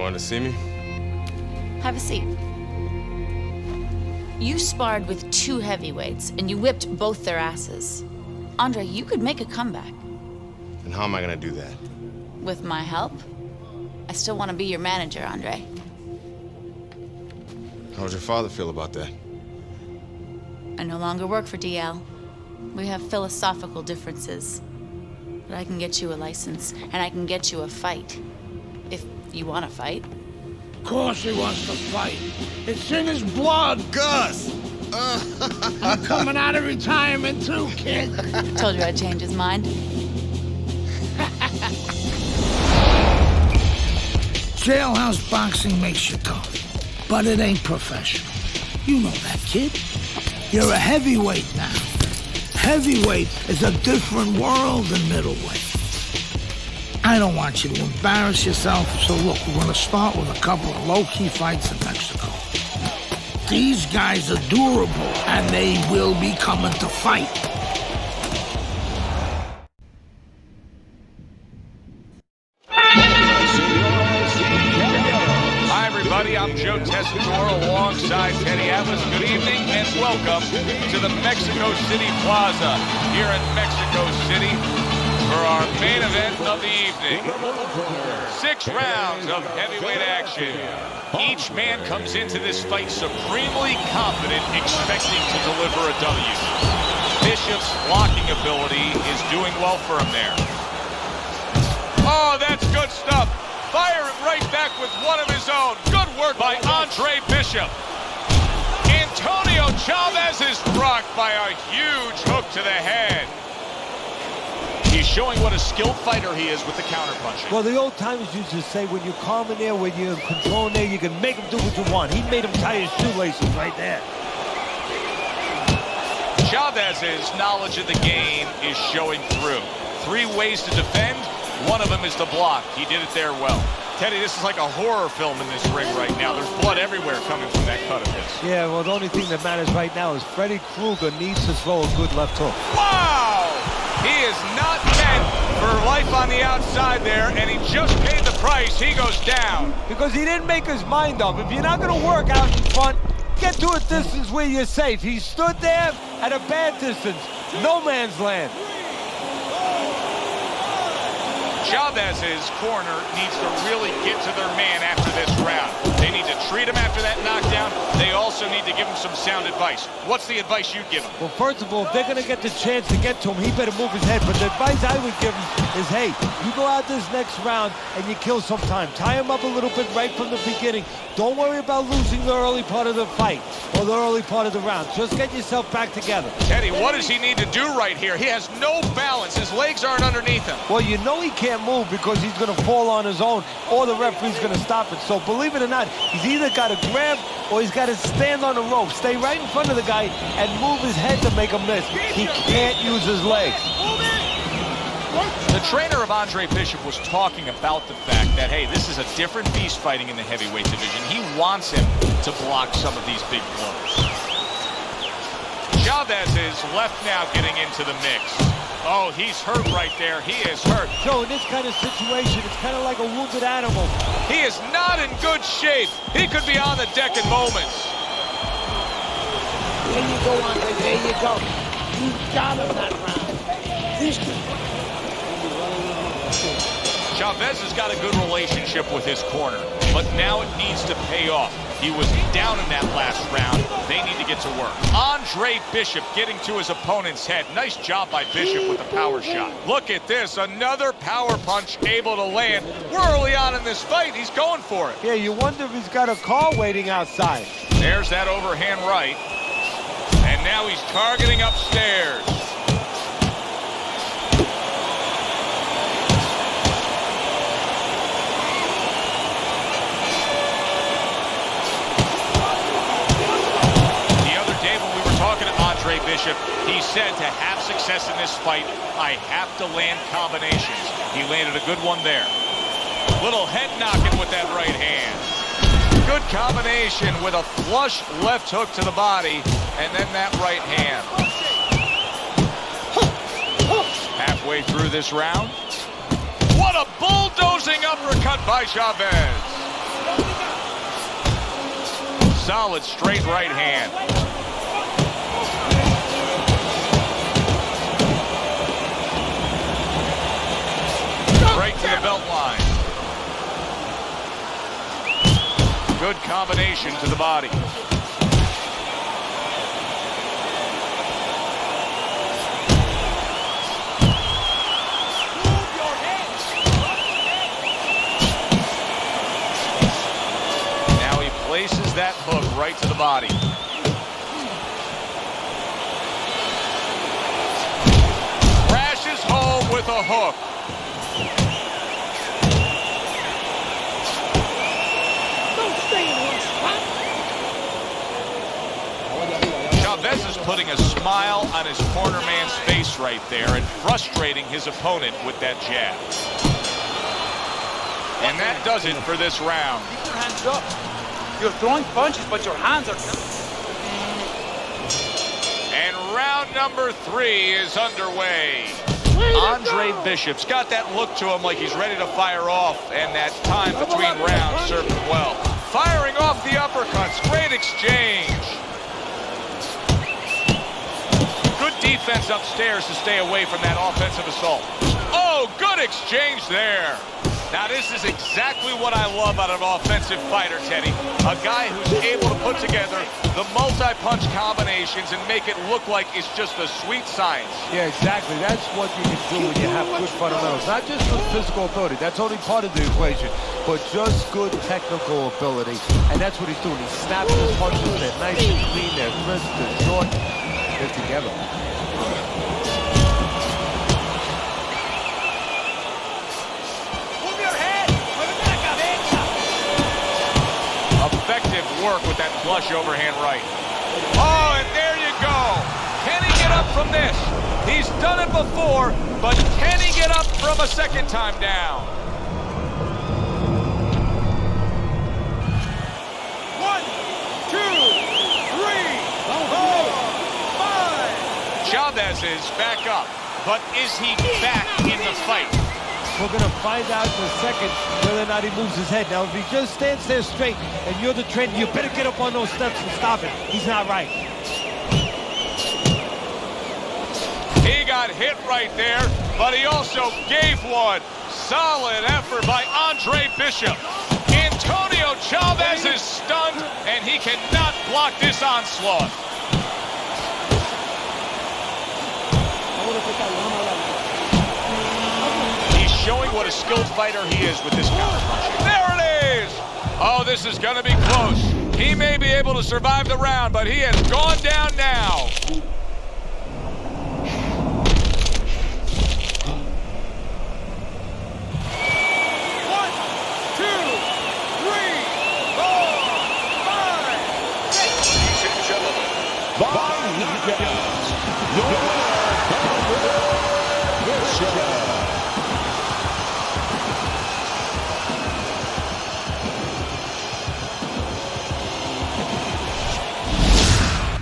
wanted to see me? Have a seat. You sparred with 2 heavyweights, and you whipped both their asses. Andre, you could make a comeback. And how am I gonna do that? With my help? I still want to be your manager, Andre. How would your father feel about that? I no longer work for DL. We have philosophical differences. But I can get you a license, and I can get you a fight. If you want to fight. Of course he wants to fight. It's in his blood. Gus! I'm coming out of retirement too, kid. Told you I'd change his mind. Jailhouse boxing makes you tough, but it ain't professional. You know that, kid. You're a heavyweight now. Heavyweight is a different world than middleweight. I don't want you to embarrass yourself, so look, we're gonna start with a couple of low-key fights in Mexico. These guys are durable, and they will be coming to fight. Hi, everybody. I'm Joe Tessitore alongside Teddy Atlas. Good evening and welcome to the Mexico City Plaza here in Mexico City for our main event of the evening. 6 rounds of heavyweight action. Each man comes into this fight supremely confident, expecting to deliver a W. Bishop's blocking ability is doing well for him there. Oh, that's good stuff. Firing right back with one of his own. Good work by Andre Bishop. Antonio Chavez is rocked by a huge hook to the head. He's showing what a skilled fighter he is with the counterpunching. Well, the old timers used to say when you're calm in there, when you're controlling there, you can make him do what you want. He made him tie his shoelaces right there. Chavez's knowledge of the game is showing through. 3 ways to defend. One of them is to block. He did it there well. Teddy, this is like a horror film in this ring right now. There's blood everywhere coming from that cut of his. Yeah, well, the only thing that matters right now is Freddy Krueger needs to throw a good left hook. Wow! He is not meant for life on the outside there, and he just paid the price. He goes down. Because he didn't make his mind up. If you're not going to work out in front, get to a distance where you're safe. He stood there at a bad distance. No man's land. Chavez's corner needs to really get to their man after this round. They need to treat him after that knockdown. They also need to give him some sound advice. What's the advice you'd give him? Well, first of all, if they're going to get the chance to get to him, he better move his head. But the advice I would give him is, hey, you go out this next round and you kill some time. Tie him up a little bit right from the beginning. Don't worry about losing the early part of the fight or the early part of the round. Just get yourself back together. Teddy, what does he need to do right here? He has no balance. His legs aren't underneath him. Well, you know he can't move because he's going to fall on his own or the referee's going to stop it. So believe it or not, he's either got to grab or he's got to stand on the rope, stay right in front of the guy and move his head to make a miss. He can't use his legs. The trainer of Andre Bishop was talking about the fact that, hey, this is a different beast fighting in the heavyweight division. He wants him to block some of these big blows. Chavez is left now getting into the mix. Oh, he's hurt right there. He is hurt. Joe, in this kind of situation, it's kind of like a wounded animal. He is not in good shape. He could be on the deck in moments. There you go, Andre. There you go. You got him that round. Chavez has got a good relationship with his corner, but now it needs to pay off. He was down in that last round. They need to get to work. Andre Bishop getting to his opponent's head. Nice job by Bishop with the power shot. Look at this, another power punch able to land. We're early on in this fight. He's going for it. Yeah, you wonder if he's got a car waiting outside. There's that overhand right. And now he's targeting upstairs. Andre Bishop, he said to have success in this fight, I have to land combinations. He landed a good one there. Little head knocking with that right hand. Good combination with a flush left hook to the body, and then that right hand. Halfway through this round. What a bulldozing uppercut by Chavez. Solid straight right hand. Right to the belt line. Good combination to the body. Now he places that hook right to the body. Crashes home with a hook. Chavez is putting a smile on his corner man's face right there and frustrating his opponent with that jab. And that does it for this round. Keep your hands up. You're throwing punches, but your hands are... And round number 3 is underway. Andre Bishop's got that look to him like he's ready to fire off, and that time between rounds served him well. Firing off the uppercuts. Great exchange. Good defense upstairs to stay away from that offensive assault. Oh, good exchange there. Now, this is exactly what I love out of an offensive fighter, Teddy. A guy who's able to put together the multi-punch combinations and make it look like it's just a sweet science. Yeah, exactly. That's what you can do when you have good fundamentals. Not just good physical ability. That's only part of the equation. But just good technical ability. And that's what he's doing. He snaps his punches. They're nice and clean. They're crisp. They're short. They're together. Effective work with that flush overhand right. Oh, and there you go. Can he get up from this? He's done it before, but can he get up from a second time down? 1, 2, 3, 4, 5. Chavez is back up, but is he back in the fight? We're going to find out in a second whether or not he moves his head. Now, if he just stands there straight and you're the trainer, you better get up on those steps and stop it. He's not right. He got hit right there, but he also gave one. Solid effort by Andre Bishop. Antonio Chavez is stunned, and he cannot block this onslaught. Showing what a skilled fighter he is with this counterpunch. There it is! Oh, this is going to be close. He may be able to survive the round, but he has gone down now. One, two, three, 4, 5, 6.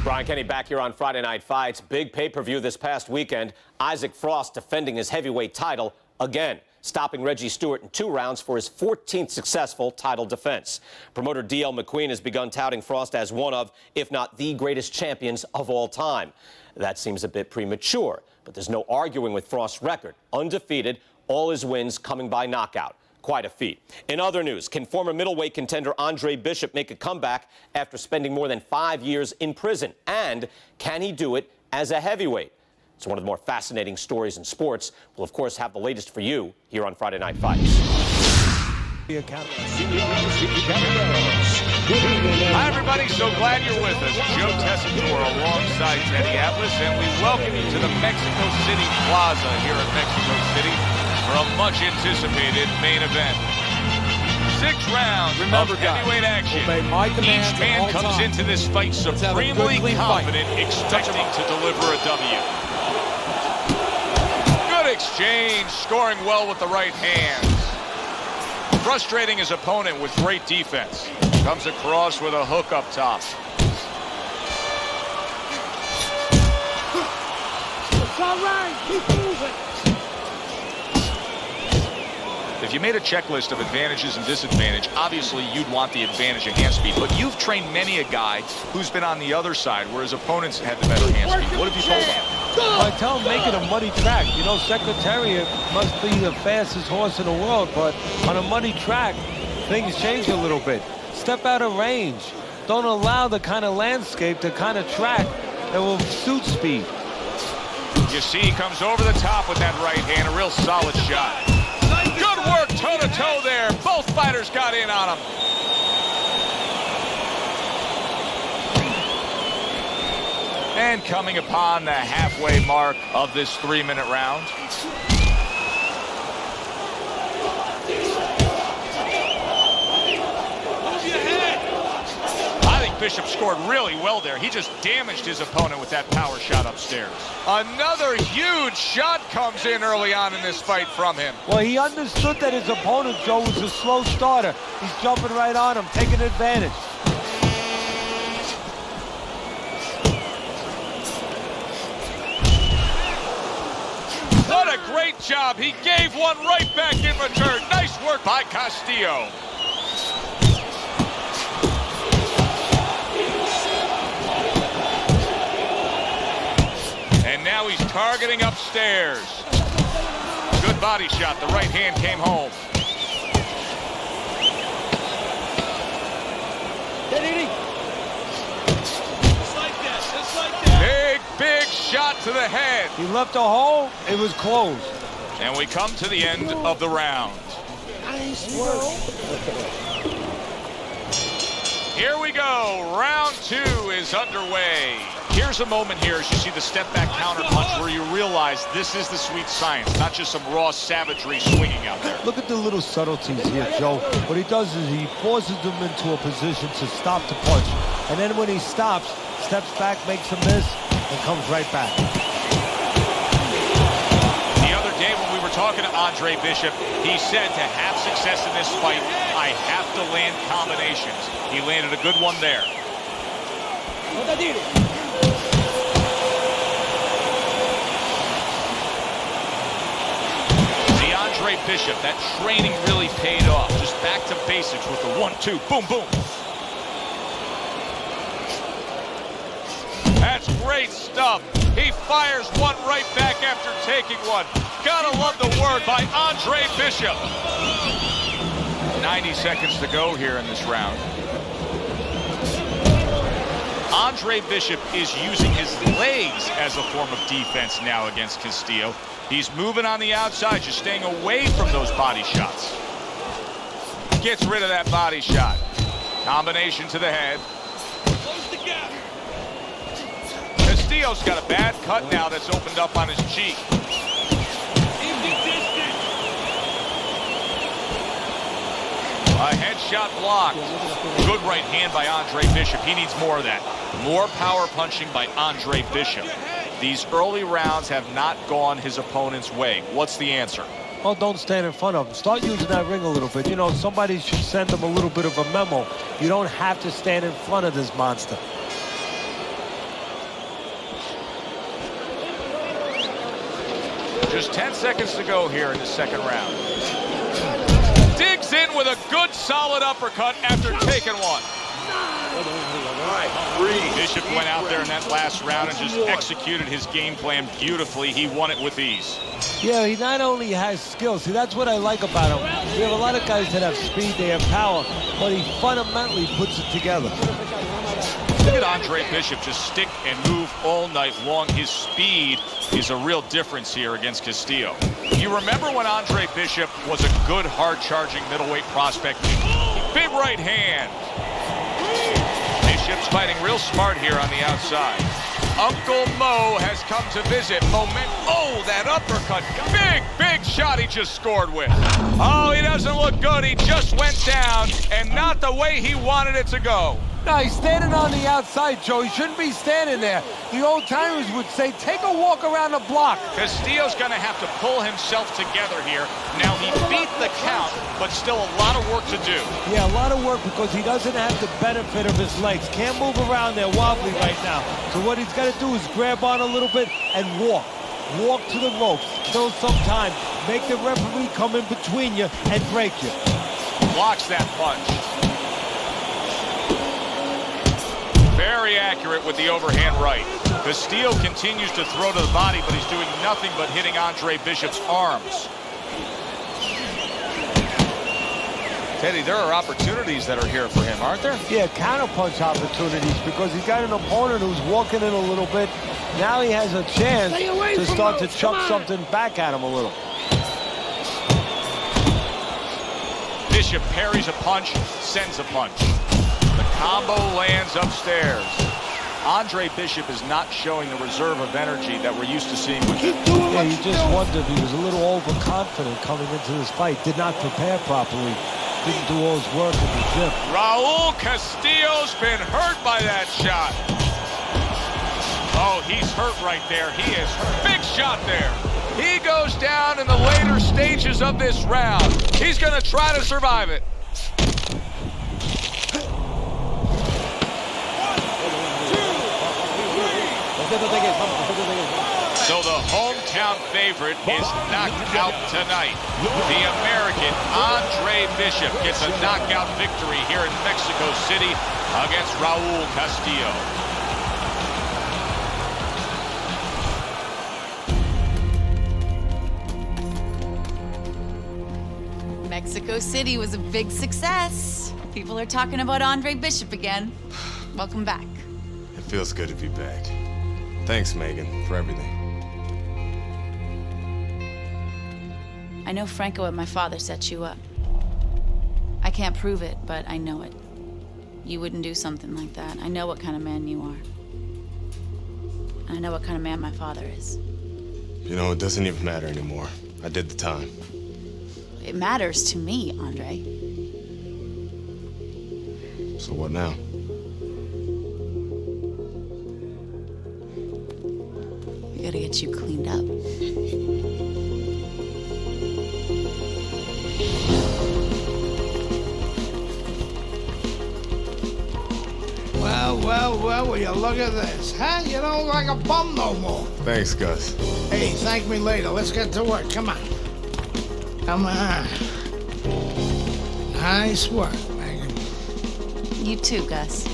Brian Kenny back here on Friday Night Fights. Big pay-per-view this past weekend. Isaac Frost defending his heavyweight title again, stopping Reggie Stewart in 2 rounds for his 14th successful title defense. Promoter D.L. McQueen has begun touting Frost as one of, if not the greatest champions of all time. That seems a bit premature, but there's no arguing with Frost's record. Undefeated, all his wins coming by knockout. Quite a feat. In other news, can former middleweight contender Andre Bishop make a comeback after spending more than 5 years in prison? And can he do it as a heavyweight? It's one of the more fascinating stories in sports. We'll, of course, have the latest for you here on Friday Night Fights. Hi, everybody. So glad you're with us. Joe Tessitore alongside Teddy Atlas, and we welcome you to the Mexico City Plaza here in Mexico City for a much-anticipated main event. 6 rounds of heavyweight action. Each man comes into this fight supremely confident, expecting to deliver a W. Good exchange, scoring well with the right hands. Frustrating his opponent with great defense. Comes across with a hook up top. It's all right. Keep moving. if you made a checklist of advantages and disadvantage, obviously you'd want the advantage of hand speed. But you've trained many a guy who's been on the other side where his opponents had the better hand speed. What have you told him? Well, I tell him make it a muddy track. You know, Secretariat must be the fastest horse in the world, but on a muddy track, things change a little bit. Step out of range. Don't allow the kind of landscape, the kind of track that will suit speed. You see, he comes over the top with that right hand, a real solid shot. Good work toe-to-toe there. Both fighters got in on him. And coming upon the halfway mark of this 3-minute round. Bishop scored really well there. He just damaged his opponent with that power shot upstairs. Another huge shot comes in early on in this fight from him. Well, he understood that his opponent, Joe, was a slow starter. He's jumping right on him, taking advantage. What a great job. He gave one right back in return. Nice work by Castillo. Now he's targeting upstairs. Good body shot. The right hand came home. Just like that. Big shot to the head. He left a hole. It was closed. And we come to the end of the round. Here we go. Round 2 is underway. Here's a moment here as you see the step-back counter-punch where you realize this is the sweet science, not just some raw savagery swinging out there. Look at the little subtleties here, Joe. What he does is he forces them into a position to stop the punch. And then when he stops, steps back, makes a miss, and comes right back. The other day when we were talking to Andre Bishop, he said to have success in this fight, I have to land combinations. He landed a good one there. Andre Bishop, that training really paid off. Just back to basics with the 1-2, boom, boom. That's great stuff. He fires one right back after taking one. Gotta love the word by Andre Bishop. 90 seconds to go here in this round. Andre Bishop is using his legs as a form of defense now against Castillo. He's moving on the outside, just staying away from those body shots. Gets rid of that body shot. Combination to the head. Castillo's got a bad cut now that's opened up on his cheek. A headshot blocked. Good right hand by Andre Bishop. He needs more of that. More power punching by Andre Bishop. These early rounds have not gone his opponent's way. What's the answer? Well, don't stand in front of him. Start using that ring a little bit. You know, somebody should send him a little bit of a memo. You don't have to stand in front of this monster. Just 10 seconds to go here in the second round. Digs in with a good solid uppercut after taking one. Bishop went out there in that last round and just executed his game plan beautifully. He won it with ease. Yeah, he not only has skill. See, that's what I like about him. We have a lot of guys that have speed, they have power, but he fundamentally puts it together. Look at Andre Bishop just stick and move all night long. His speed is a real difference here against Castillo. You remember when Andre Bishop was a good, hard-charging middleweight prospect? Big right hand. Bishop's fighting real smart here on the outside. Uncle Mo has come to visit. Oh, that uppercut. Big shot he just scored with. Oh, he doesn't look good. He just went down, and not the way he wanted it to go. No, he's standing on the outside, Joe. He shouldn't be standing there. The old-timers would say, take a walk around the block. Castillo's going to have to pull himself together here. Now, he beat the count, but still a lot of work to do. Yeah, a lot of work because he doesn't have the benefit of his legs. Can't move around there wobbly right now. So what he's got to do is grab on a little bit and walk. Walk to the ropes, kill some time, make the referee come in between you and break you. Blocks that punch. Very accurate with the overhand right. Castillo continues to throw to the body, but he's doing nothing but hitting Andre Bishop's arms. Teddy, there are opportunities that are here for him, aren't there? Yeah, counterpunch opportunities, because he's got an opponent who's walking in a little bit. Now he has a chance to start to chuck something back at him a little. Bishop parries a punch, sends a punch. The combo lands upstairs. Andre Bishop is not showing the reserve of energy that we're used to seeing with him. Yeah, you just wondered, he was a little overconfident coming into this fight. Did not prepare properly. Didn't do all his work in the gym. Raul Castillo's been hurt by that shot. Oh, he's hurt right there. He is hurt. Big shot there. He goes down in the later stages of this round. He's going to try to survive it. So the hometown favorite is knocked out tonight. The American Andre Bishop gets a knockout victory here in Mexico City against Raul Castillo. Mexico City was a big success. People are talking about Andre Bishop again. Welcome back. It feels good to be back. Thanks, Megan, for everything. I know Franco and my father set you up. I can't prove it, but I know it. You wouldn't do something like that. I know what kind of man you are. And I know what kind of man my father is. You know, it doesn't even matter anymore. I did the time. It matters to me, Andre. So what now? We gotta get you cleaned up. Well, will you look at this, huh? You don't look like a bum no more. Thanks, Gus. Hey, thank me later. Let's get to work. Come on. Come on. Nice work, Megan. You too, Gus.